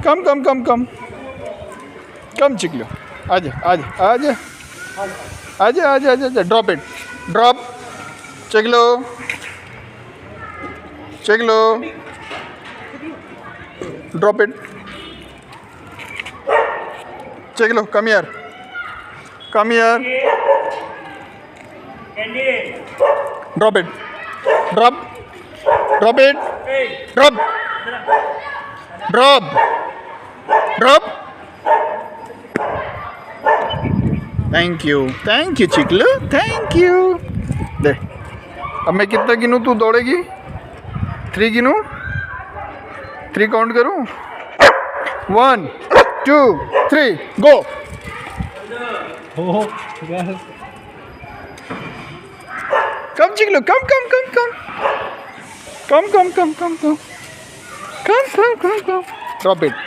कम कम कम कम कम चिकलू आजा आजा आजा आजा आजा आजा ड्रॉप इट ड्रॉप चिकलू चिकलू ड्रॉप इट चिकलू come here drop it drop drop it drop drop drop thank you चिकलू थैंक यू दे अब मैं कितना गिनूँ तू दौड़ेगी 3 गिनूँ 3 काउंट करूँ 1 2 3 गो कम चिकलू कम कम कम कम कम कम कम कम कम कम कम कम कम ड्रॉप इट